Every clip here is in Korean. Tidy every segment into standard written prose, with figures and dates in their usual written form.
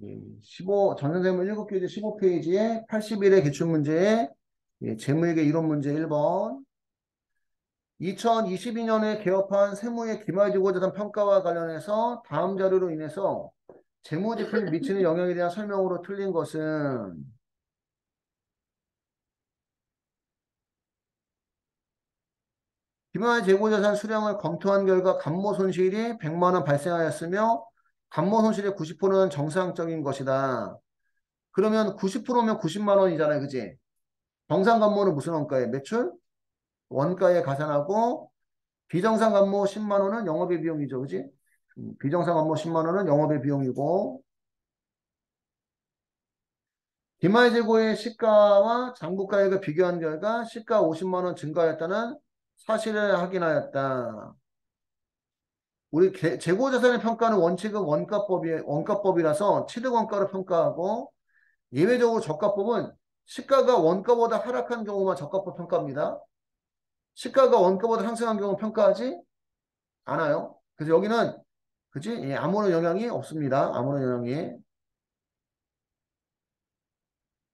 전 선생님 7교재 15페이지에 81의 기출문제에 재무회계 이론 문제 1번. 2022년에 개업한 세무의 기말지고자산 평가와 관련해서 다음 자료로 인해서 재무지표에 미치는 영향에 대한 설명으로 틀린 것은 기말재고자산 수량을 검토한 결과 감모 손실이 100만 원 발생하였으며 감모 손실의 90%는 정상적인 것이다. 그러면 90%면 90만 원이잖아요. 그지? 정상 감모는 무슨 원가에? 매출? 원가에 가산하고 비정상 감모 10만 원은 영업의 비용이죠. 그지? 비정상 감모 10만 원은 영업의 비용이고 기말재고의 시가와 장부가액을 비교한 결과 시가 50만 원 증가했다는 사실을 확인하였다. 우리 재고자산의 평가는 원칙은 원가법이라서 취득원가로 평가하고 예외적으로 저가법은 시가가 원가보다 하락한 경우만 저가법 평가합니다. 시가가 원가보다 상승한 경우 평가하지 않아요. 그래서 여기는 그지? 예, 아무런 영향이 없습니다. 아무런 영향이.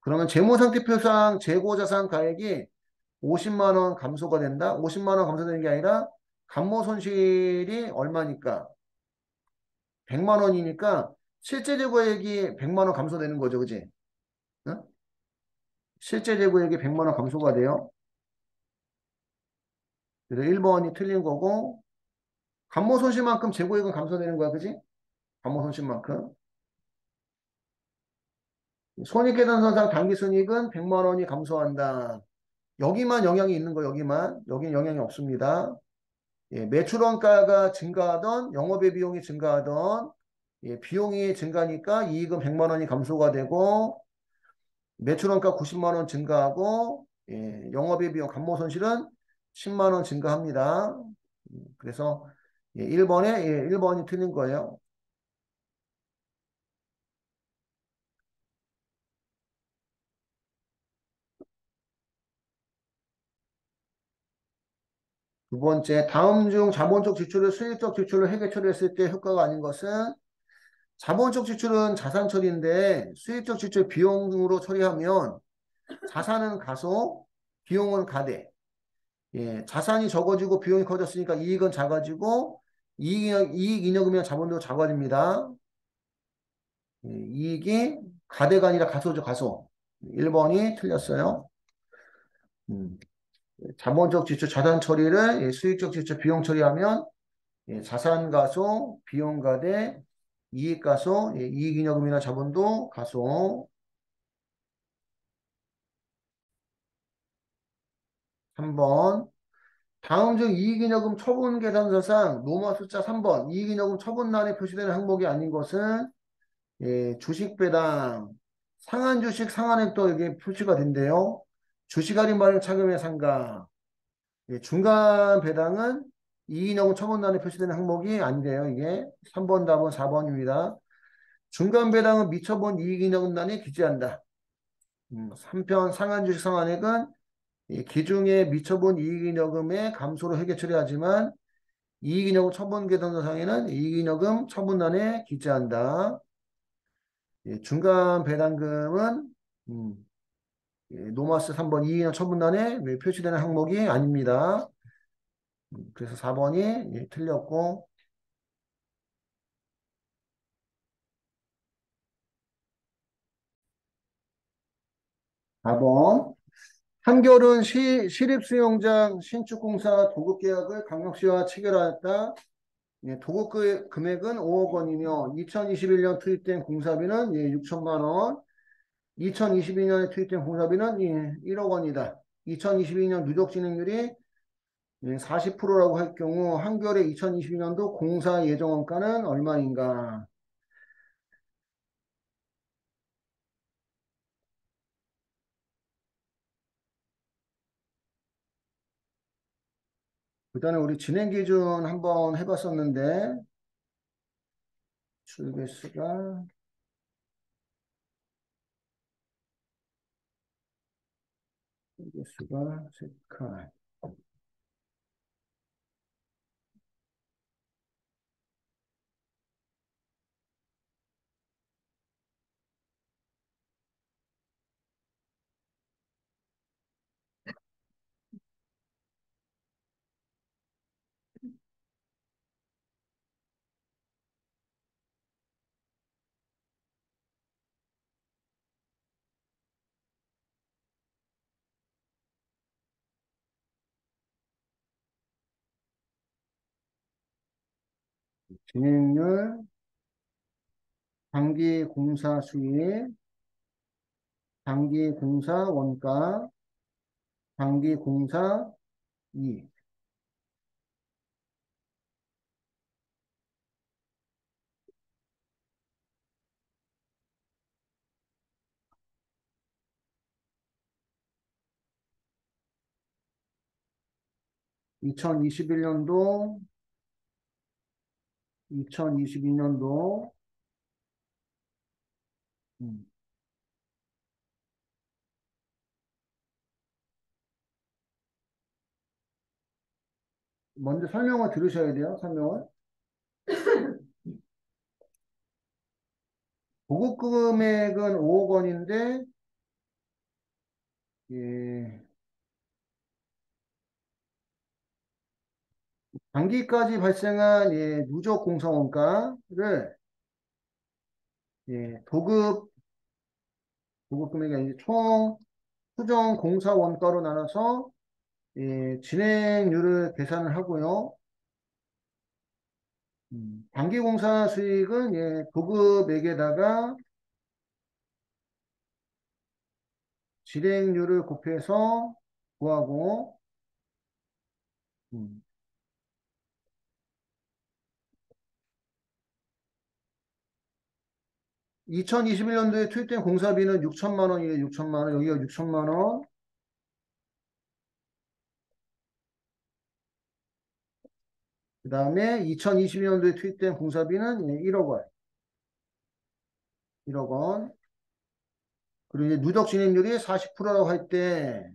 그러면 재무상태표상 재고자산 가액이 50만 원 감소가 된다. 50만 원 감소되는 게 아니라 감모 손실이 얼마니까? 100만 원이니까 실제 재고액이 100만 원 감소되는 거죠. 그지? 응? 실제 재고액이 100만 원 감소가 돼요. 그래서 1번이 틀린 거고 감모 손실만큼 재고액은 감소되는 거야. 그지? 감모 손실만큼. 손익계산서상 당기순이익은 100만 원이 감소한다. 여기만 영향이 있는 거 여기만. 여긴 영향이 없습니다. 예, 매출원가가 증가하던 영업의 비용이 증가하던 예, 비용이 증가하니까 이익은 100만 원이 감소가 되고 매출원가 90만 원 증가하고 예, 영업의 비용 감모손실은 10만 원 증가합니다. 그래서 예, 1번이 틀린 거예요. 두 번째, 다음 중 자본적 지출을 수익적 지출로 회계 처리했을 때 효과가 아닌 것은 자본적 지출은 자산 처리인데 수익적 지출 비용으로 처리하면 자산은 가소, 비용은 가대. 예, 자산이 적어지고 비용이 커졌으니까 이익은 작아지고 이익 인여금이나 자본도 작아집니다. 예, 이익이 가대가 아니라 가소죠, 가소. 1번이 틀렸어요. 음, 자본적 지출 자산 처리를 예, 수익적 지출 비용 처리하면 예, 자산 가소, 비용 가대, 이익 가소, 예, 이익 인여금이나 자본도 가소. 3번. 다음 중 이익인여금 처분 계산서상 노마 숫자 3번 이익인여금 처분란에 표시되는 항목이 아닌 것은 예, 주식 배당 상한 주식 상한액도 여기 표시가 된대요. 주식 할인 발행 차금의 상가 예, 중간 배당은 이익인여금 처분란에 표시되는 항목이 아니래요. 이게 3번 답은 4번입니다. 중간 배당은 미처분 이익인여금란에 기재한다. 한편 상한 주식 상한액은 이 기중에 미처분 이익인여금의 감소로 회계 처리하지만 이익인여금 처분 계산서상에는 이익인여금 처분란에 기재한다. 예, 중간 배당금은 예, 노마스 3번 이익인여금 처분란에 표시되는 항목이 아닙니다. 그래서 4번이 예, 틀렸고 4번 한겨울은 시립수영장 신축공사 도급계약을 강력시와 체결하였다. 예, 도급 금액은 5억 원이며 2021년 투입된 공사비는 예, 6천만 원 2022년에 투입된 공사비는 예, 1억 원이다. 2022년 누적 진행률이 40%라고 할 경우 한겨울의 2022년도 공사 예정 원가는 얼마인가? 그다음에 우리 진행 기준 한번 해봤었는데 출배수가 출배수가 세칸 진행률, 단기 공사 수익, 단기 공사 원가, 단기 공사 이익. 2021년도, 2022년도, 먼저 설명을 들으셔야 돼요, 설명을. 보급 금액은 5억 원인데, 예, 단기까지 발생한 예, 누적 공사 원가를 예, 보급 금액이 아니라 총 수정 공사 원가로 나눠서 예, 진행률을 계산을 하고요. 단기 공사 수익은 예, 보급액에다가 진행률을 곱해서 구하고, 음, 2021년도에 투입된 공사비는 6천만 원이에요. 6천만 원. 여기가 6천만 원. 그 다음에 2022년도에 투입된 공사비는 예, 1억 원. 1억 원. 그리고 이제 누적 진행률이 40%라고 할 때,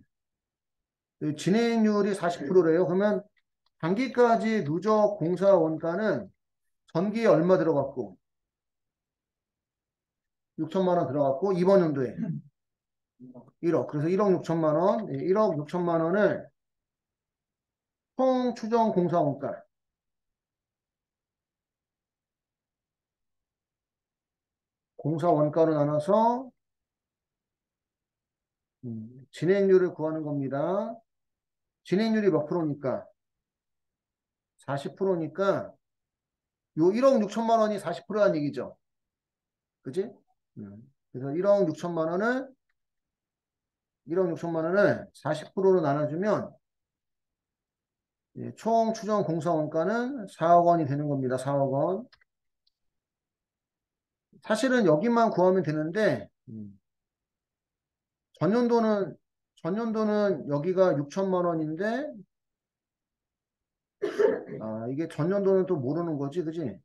진행률이 40%래요. 그러면 단기까지 누적 공사 원가는 전기에 얼마 들어갔고, 6천만 원 들어갔고, 이번 연도에 1억. 그래서 1억 6천만 원, 1억 6천만 원을 총 추정 공사 원가, 공사 원가로 나눠서 진행률을 구하는 겁니다. 진행률이 몇 프로니까? 40%니까 요 1억 6천만 원이 40%라는 얘기죠. 그지? 그래서 1억 6천만 원을 40%로 나눠주면 예, 총 추정 공사 원가는 4억 원이 되는 겁니다. 4억 원. 사실은 여기만 구하면 되는데 전년도는 전년도는 여기가 6천만 원인데 아, 이게 전년도는 또 모르는 거지, 그지?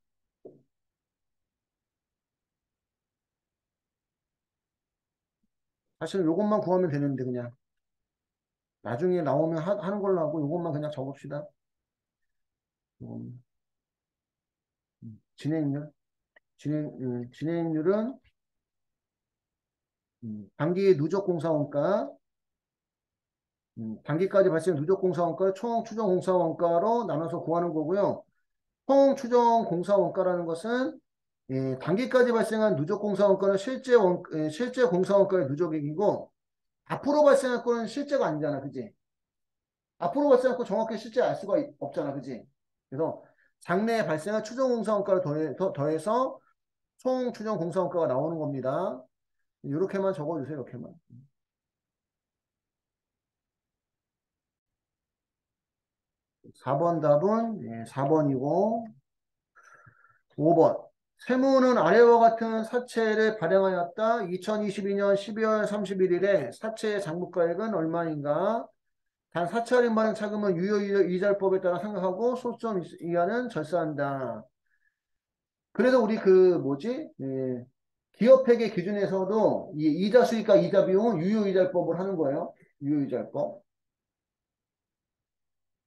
사실 요것만 구하면 되는데 그냥 나중에 나오면 하는 걸로 하고 요것만 그냥 적읍시다. 진행률. 진행률은 단기 누적 공사 원가, 단기까지 발생 누적 공사 원가를 총 추정 공사 원가로 나눠서 구하는 거고요. 총 추정 공사 원가라는 것은 예, 단기까지 발생한 누적 공사 원가는 실제 공사 원가의 누적액이고 앞으로 발생할 거는 실제가 아니잖아, 그지? 앞으로 발생할 거 정확히 실제 알 수가 없잖아, 그지? 그래서 장래에 발생한 추정 공사 원가를 더해서 총 추정 공사 원가가 나오는 겁니다. 이렇게만 적어주세요, 이렇게만. 4번 답은 예, 4번이고 5번. 세무는 아래와 같은 사채를 발행하였다. 2022년 12월 31일에 사채의 장부가액은 얼마인가? 단 사채 할인 발행 차금은 유효이자율법에 따라 생각하고 소수점 이하는 절사한다. 그래서 우리 그 뭐지? 예, 기업회계 기준에서도 이 이자 수익과 이자 비용은 유효이자율법을 하는 거예요. 유효이자율법.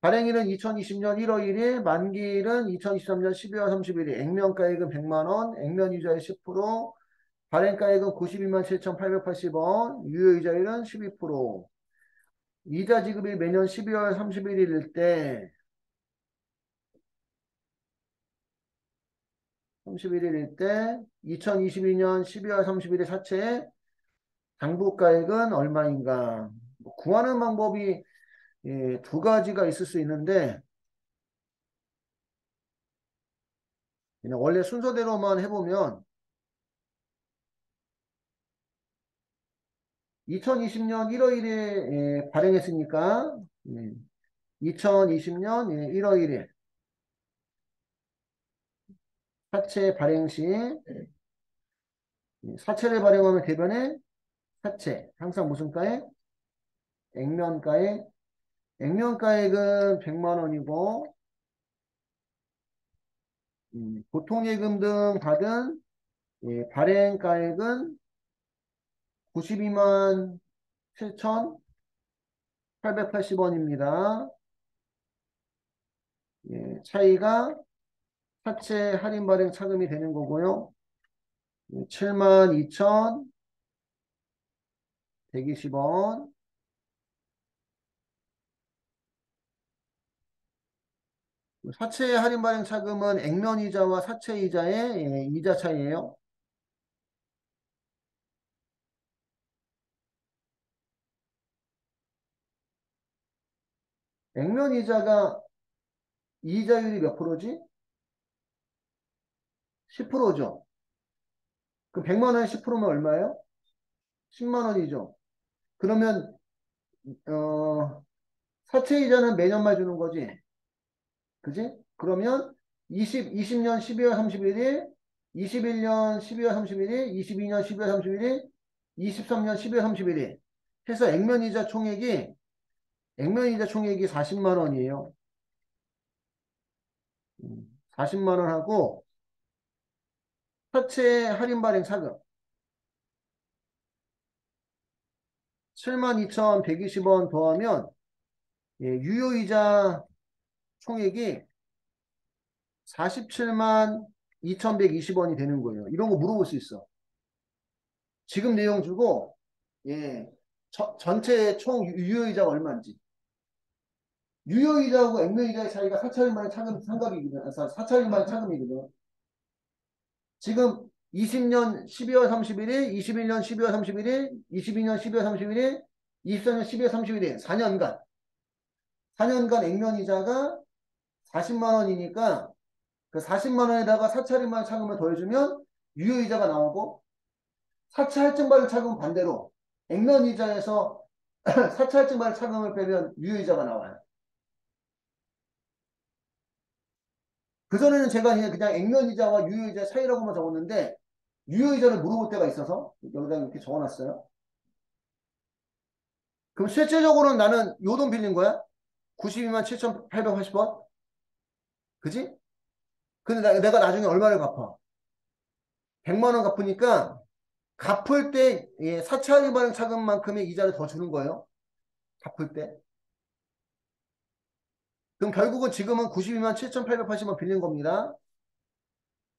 발행일은 2020년 1월 1일, 만기일은 2023년 12월 31일, 액면가액은 100만 원, 액면이자의 10%, 발행가액은 92만 7,880원, 유효이자율은 12%. 이자 지급일 매년 12월 31일일 때, 31일일 때, 2022년 12월 31일 사채의 당부가액은 얼마인가? 뭐 구하는 방법이 예, 두 가지가 있을 수 있는데, 그냥 원래 순서대로만 해보면 2020년 1월 1일에 발행했으니까 2020년 1월 1일 사채 발행 시 사채를 발행하면 대변에 사채 항상 무슨 가액? 액면가액. 액면가액은 100만 원이고 보통예금 등 받은 발행가액은 92만 7,880원입니다. 차이가 사채 할인 발행 차금이 되는 거고요. 72,120원. 사채 할인 발행 차금은 액면이자와 사채이자의 이자 차이예요. 액면이자가 이자율이 몇 프로지? 10%죠. 그 100만 원에 10%면 얼마예요? 10만 원이죠. 그러면 사채이자는 매년만 주는 거지. 그지? 그러면 20년 12월 31일, 21년 12월 31일, 22년 12월 31일, 23년 12월 31일 해서 액면이자 총액이 40만 원이에요. 40만 원 하고 사채 할인 발행 차금 72,120원 더하면 유효이자 총액이 47만 2,120원이 되는 거예요. 이런 거 물어볼 수 있어. 지금 내용 주고 전체 총 유효이자가 얼마인지. 유효이자하고 액면이자의 차이가 사차일만의 차금 상각이거든. 사차일만의 차금이거든. 지금 20년 12월 31일, 21년 12월 31일, 22년 12월 31일, 24년 12월 31일 4년간 액면이자가 40만 원이니까 그 40만 원에다가 사차일만의 차금을 더해주면 유효이자가 나오고 사채 할증받은 차금은 반대로 액면이자에서 사채 할증받은 차금을 빼면 유효이자가 나와요. 그전에는 제가 그냥 액면이자와 유효이자 차이라고만 적었는데 유효이자를 물어볼 때가 있어서 여기다 이렇게 적어놨어요. 그럼 실제적으로는 나는 요 돈 빌린 거야? 92만 7,880원? 그지? 근데 내가 나중에 얼마를 갚아? 100만 원 갚으니까 갚을 때 사채 할인 발행 차금만큼의 이자를 더 주는 거예요. 갚을 때. 그럼 결국은 지금은 92만 7,880원 빌린 겁니다.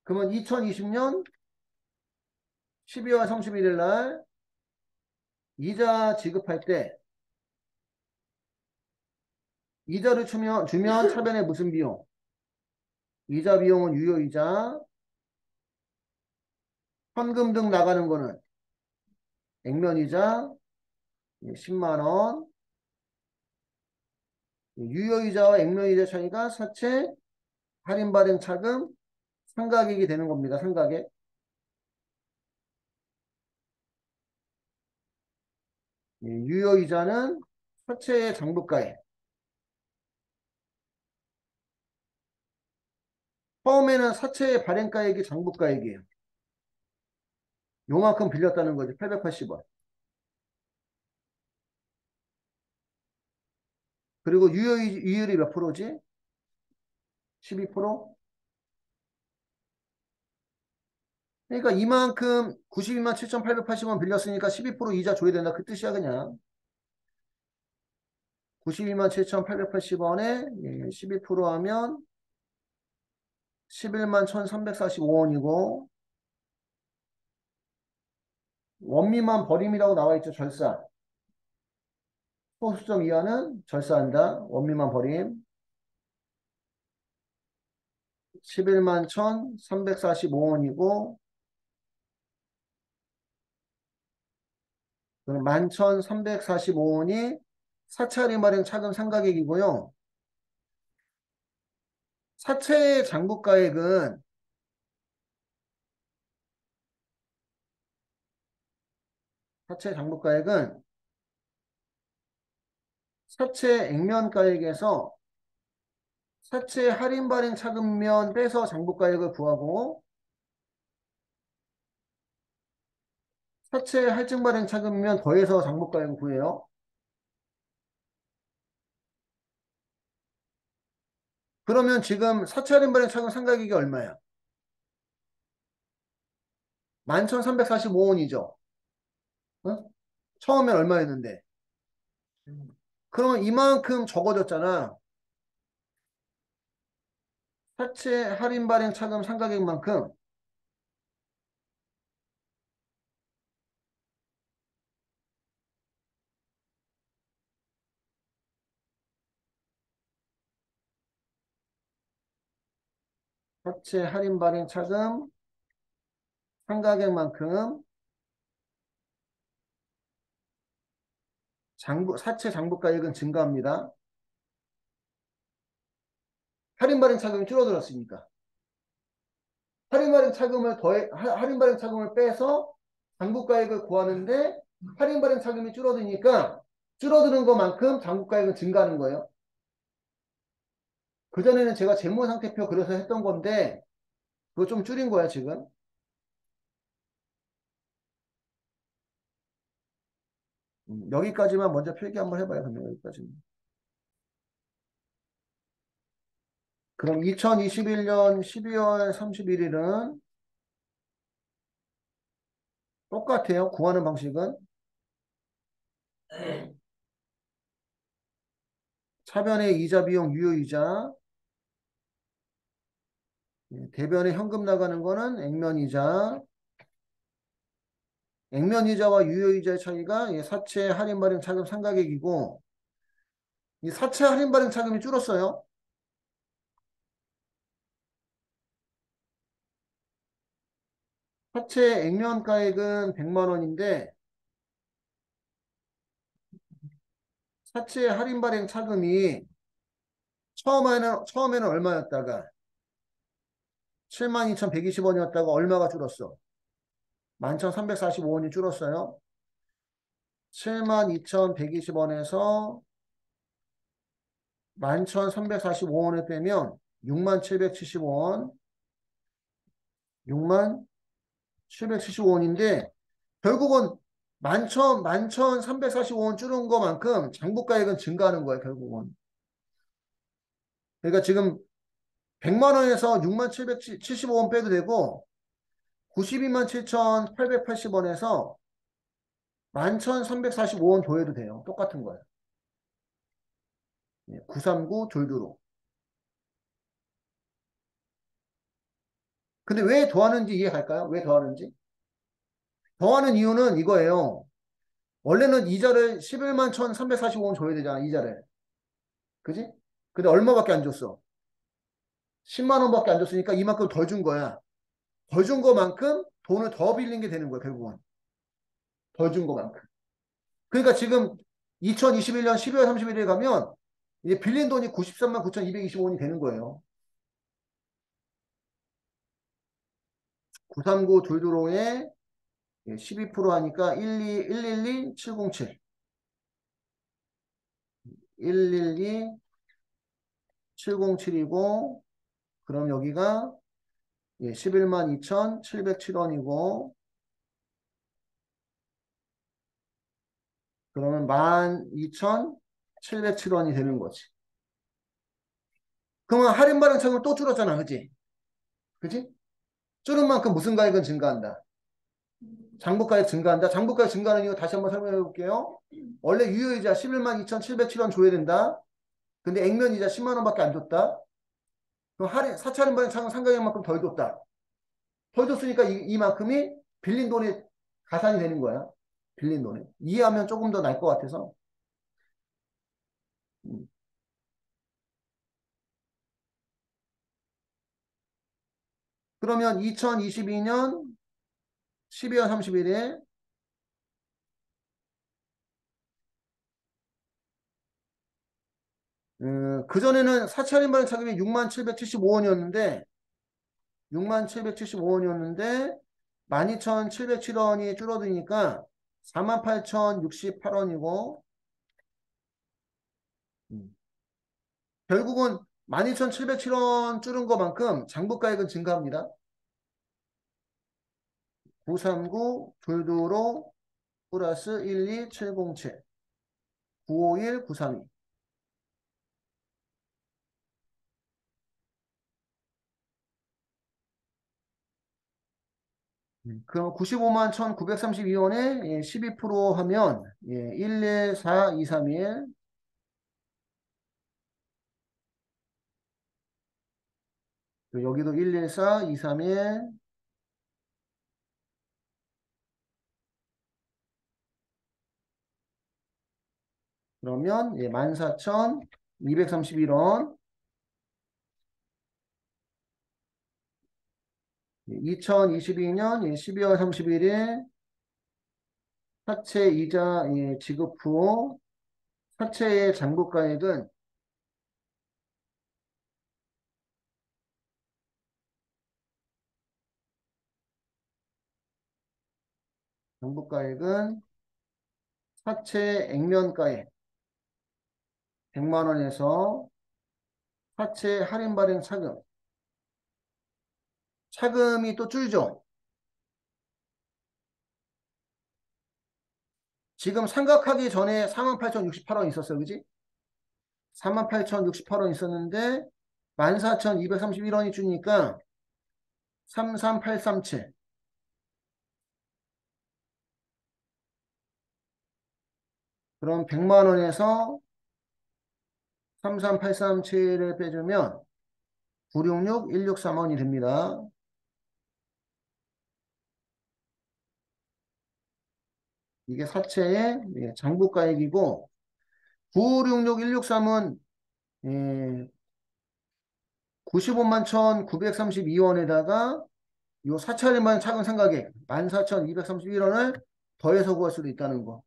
그러면 2020년 12월 31일 날 이자 지급할 때 이자를 주면 차변에 무슨 비용? 이자 비용은 유효이자, 현금 등 나가는 거는 액면이자 10만 원, 유효이자와 액면이자 차이가 사채 할인 발행 차금 상가액이 되는 겁니다. 상가액. 유효이자는 사채의 장부가액. 처음에는 사채의 발행가액이 장부가액이에요. 요만큼 빌렸다는 거지. 880원. 그리고 유효율이 몇 프로지? 12%? 그러니까 이만큼 92만 7,880원 빌렸으니까 12% 이자 줘야 된다. 그 뜻이야 그냥. 92만 7,880원에 12% 하면 11만 1,345원이고 원미만 버림이라고 나와 있죠. 절사. 소수점 이하는 절사한다. 원미만 버림. 11만 1,345원이고 11,345원이 사채 할인 차금 상가액이고요. 사채 장부가액은 사채 장부가액은 사채 액면가액에서 사채 할인 발행 차금면 빼서 장부가액을 구하고 사채 할증 발행 차금면 더해서 장부가액을 구해요. 그러면 지금 사채 할인 발행 차금 상가액이 얼마야? 11,345원이죠. 어? 처음엔 얼마였는데? 그러면 이만큼 적어졌잖아. 사채 할인 발행 차금 상가액만큼 사채 할인 발행 차금 상가액만큼 사채 장부가액은 증가합니다. 할인 발행 차금이 줄어들었으니까. 할인 발행 차금을 빼서 장부가액을 구하는데 할인 발행 차금이 줄어드니까 줄어드는 것만큼 장부가액은 증가하는 거예요. 그전에는 제가 재무상태표 그려서 했던 건데 그거 좀 줄인 거야 지금. 여기까지만 먼저 필기 한번 해봐요. 그러면 여기까지. 그럼 2021년 12월 31일은 똑같아요. 구하는 방식은. 차변의 이자 비용 유효이자, 대변에 현금 나가는 거는 액면이자, 액면이자와 유효이자의 차이가 사채 할인 발행 차금 상가액이고, 이 사채 할인 발행 차금이 줄었어요. 사채 액면가액은 100만 원인데 사채 할인 발행 차금이 처음에는 얼마였다가 72,120원이었다가 얼마가 줄었어? 11,345원이 줄었어요. 72,120원에서 11,345원을 빼면 6775원, 6775원인데 결국은 11,345원 줄은 것만큼 장부가액은 증가하는 거예요, 결국은. 그러니까 지금 100만 원에서 6775원 빼도 되고 92만 7,880원에서 11,345원 더해도 돼요. 똑같은 거예요. 939 둘두로. 근데 왜 더하는지 이해 갈까요? 왜 더하는지? 더하는 이유는 이거예요. 원래는 이자를 11만 1,345원 줘야 되잖아, 이자를. 그지? 근데 얼마밖에 안 줬어? 10만 원밖에 안 줬으니까 이만큼 더 준 거야. 더 준 거만큼 돈을 더 빌린 게 되는 거야, 결국은. 더 준 거만큼. 그러니까 지금 2021년 12월 31일에 가면 이제 빌린 돈이 93만 9,225원이 되는 거예요. 939 둘두로에 12% 하니까 112 707. 112 707이고 그럼 여기가 11만 2,707원이고 그러면 12,707원이 되는 거지. 그러면 할인 발행 차금은 또 줄었잖아. 그지? 그지? 줄은 만큼 무슨 가액은 증가한다. 장부가액 증가한다. 장부가액 증가하는 이유 다시 한번 설명해 볼게요. 원래 유효이자 11만 2,707원 줘야 된다. 근데 액면이자 10만 원밖에 안 줬다. 그럼 사채 할인 발행 차금 상가액만큼 덜 줬다. 덜 줬으니까 이만큼이 빌린 돈이 가산이 되는 거야. 빌린 돈이. 이해하면 조금 더 나을 것 같아서. 음. 그러면 2022년 12월 31일 그전에는 사채 할인 발행 차금이 6만 775원이었는데 6만 775원이었는데 12,707원이 줄어드니까 48,068원이고 결국은 12,707원 줄은 것만큼 장부가액은 증가합니다. 939 225 플러스 12707 951 932 그럼 95만 1,932원에 12% 하면 114231 여기도 114231 그러면 14,231원 2022년 12월 31일 사채 이자 지급 후 사채의 장부가액은 사채 액면가액 100만 원에서 사채 할인 발행 차금이 또 줄죠. 지금 삼각하기 전에 48,068원 있었어요. 그지? 48,068원 있었는데 14,231원이 주니까 33837 그럼 100만 원에서 33837을 빼주면 966 163원이 됩니다. 이게 사채의 장부가액이고 966 163은 95만 1,932원에다가 요 사찰만 차근 상가액 14,231원을 더해서 구할 수도 있다는 거.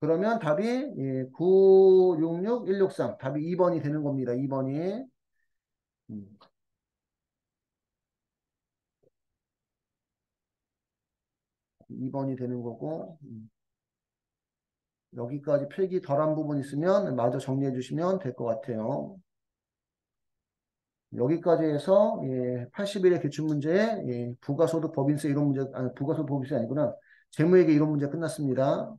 그러면 답이 966 163 답이 2번이 되는 겁니다. 2번이 2번이 되는 거고 여기까지 필기 덜한 부분 있으면 마저 정리해 주시면 될 것 같아요. 여기까지 해서 80일의 기출문제 부가소득 법인세 이론 문제 부가소득 법인세 아니구나 재무회계 이론 문제 끝났습니다.